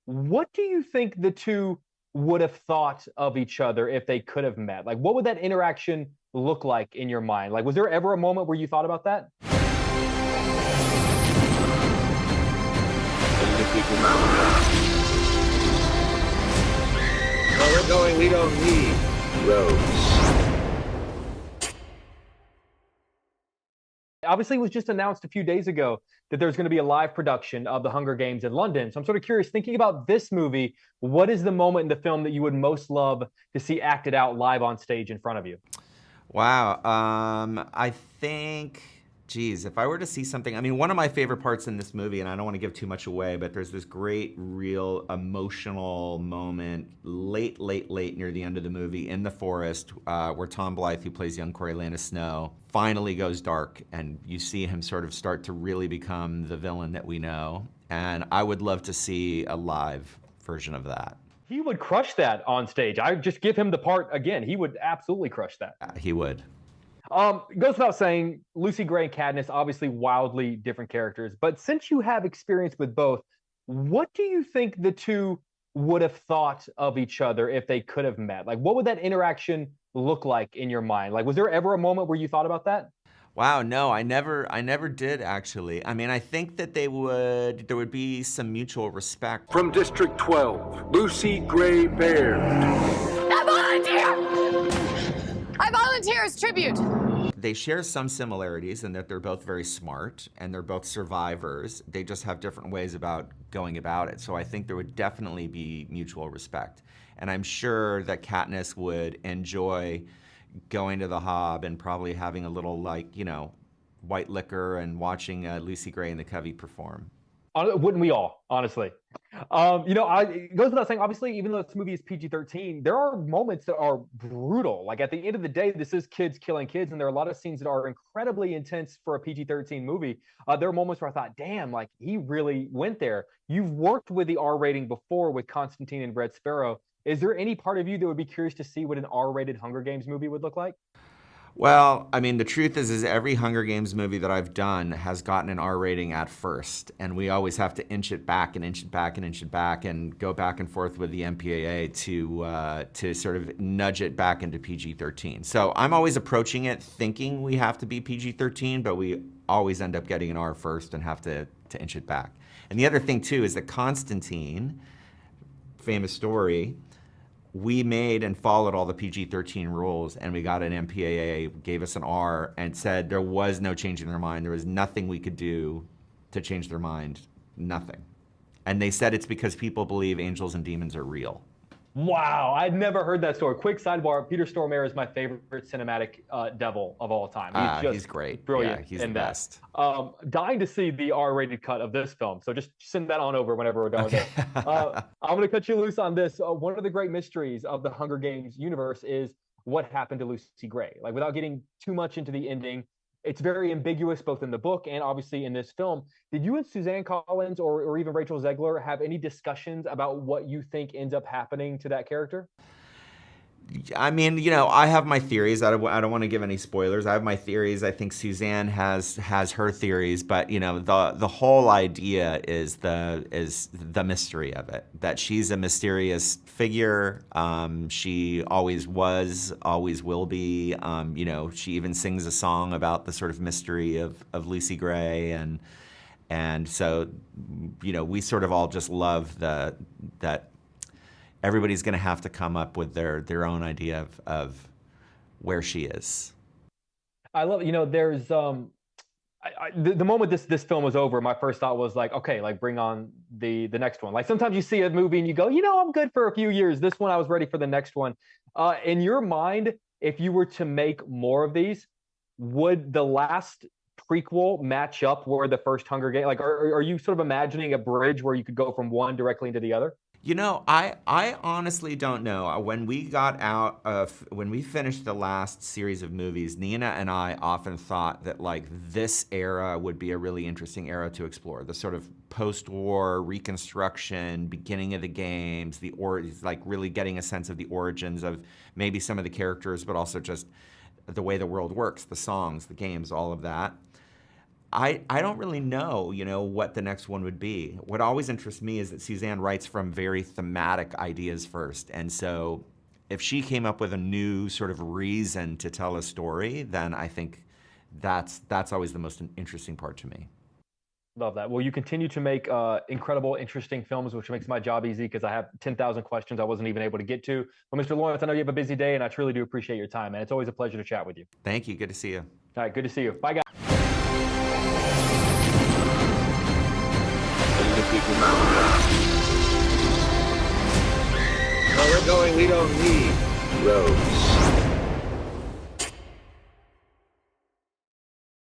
What do you think the two would have thought of each other if they could have met? Like, what would that interaction look like in your mind? Like, was there ever a moment where you thought about that? Where we're going, we don't need roads. Obviously, it was just announced a few days ago that there's going to be a live production of the Hunger Games in London. So I'm sort of curious, thinking about this movie, what is the moment in the film that you would most love to see acted out live on stage in front of you? Wow. I think, geez, if I were to see something, I mean, one of my favorite parts in this movie, and I don't want to give too much away, but there's this great, real emotional moment late near the end of the movie in the forest where Tom Blythe, who plays young Coriolanus Snow, finally goes dark, and you see him sort of start to really become the villain that we know. And I would love to see a live version of that. He would crush that on stage. I just give him the part again. He would absolutely crush that. He would. Goes without saying, Lucy Gray and Katniss, obviously wildly different characters. But since you have experience with both, what do you think the two would have thought of each other if they could have met? Like, what would that interaction look like in your mind? Like, was there ever a moment where you thought about that? Wow, no, I never did actually. I mean, I think that there would be some mutual respect. From District 12, Lucy Gray Baird. I volunteer! I volunteer as tribute. They share some similarities in that they're both very smart and they're both survivors. They just have different ways about going about it. So I think there would definitely be mutual respect. And I'm sure that Katniss would enjoy going to the Hob and probably having a little, like, white liquor and watching Lucy Gray and the Covey perform. Wouldn't we all, honestly? It goes without saying, obviously, even though this movie is PG-13, there are moments that are brutal. Like, at the end of the day, this is kids killing kids, and there are a lot of scenes that are incredibly intense for a PG-13 movie. There are moments where I thought, damn, like, he really went there. You've worked with the R rating before with Constantine and Red Sparrow. Is there any part of you that would be curious to see what an R-rated Hunger Games movie would look like? Well, I mean, the truth is every Hunger Games movie that I've done has gotten an R rating at first, and we always have to inch it back and inch it back and inch it back and go back and forth with the MPAA to sort of nudge it back into PG-13. So I'm always approaching it thinking we have to be PG-13, but we always end up getting an R first and have to inch it back. And the other thing, too, is that Constantine, famous story, we made and followed all the PG-13 rules, and we got an MPAA, gave us an R, and said there was no changing their mind. There was nothing we could do to change their mind. Nothing. And they said it's because people believe angels and demons are real. Wow, I'd never heard that story. Quick sidebar: Peter Stormare is my favorite cinematic devil of all time. He's great. Brilliant. Yeah, he's the best. Dying to see the R-rated cut of this film. So just send that on over whenever we're done with it. I'm going to cut you loose on this. One of the great mysteries of the Hunger Games universe is what happened to Lucy Gray. Like, without getting too much into the ending, it's very ambiguous both in the book and obviously in this film. Did you and Suzanne Collins or even Rachel Zegler have any discussions about what you think ends up happening to that character? I mean, I have my theories. I don't want to give any spoilers. I have my theories. I think Suzanne has her theories, but the whole idea is the mystery of it. That she's a mysterious figure. She always was, always will be. She even sings a song about the sort of mystery of Lucy Gray, and so we sort of all just love that. Everybody's going to have to come up with their own idea of where she is. I love it. There's the moment this film was over, my first thought was like, okay, like bring on the next one. Like sometimes you see a movie and you go, I'm good for a few years. This one I was ready for the next one. In your mind, if you were to make more of these, would the last prequel match up where the first Hunger Games? Like, are you sort of imagining a bridge where you could go from one directly into the other? I honestly don't know. When we finished the last series of movies, Nina and I often thought that like this era would be a really interesting era to explore. The sort of post-war reconstruction, beginning of the games, like really getting a sense of the origins of maybe some of the characters, but also just the way the world works, the songs, the games, all of that. I don't really know, what the next one would be. What always interests me is that Suzanne writes from very thematic ideas first. And so if she came up with a new sort of reason to tell a story, then I think that's always the most interesting part to me. Love that. Well, you continue to make incredible, interesting films, which makes my job easy because I have 10,000 questions I wasn't even able to get to. But Mr. Lawrence, I know you have a busy day, and I truly do appreciate your time, man. It's always a pleasure to chat with you. Thank you. Good to see you. All right, good to see you. Bye, guys. Where we're going, we don't need roads.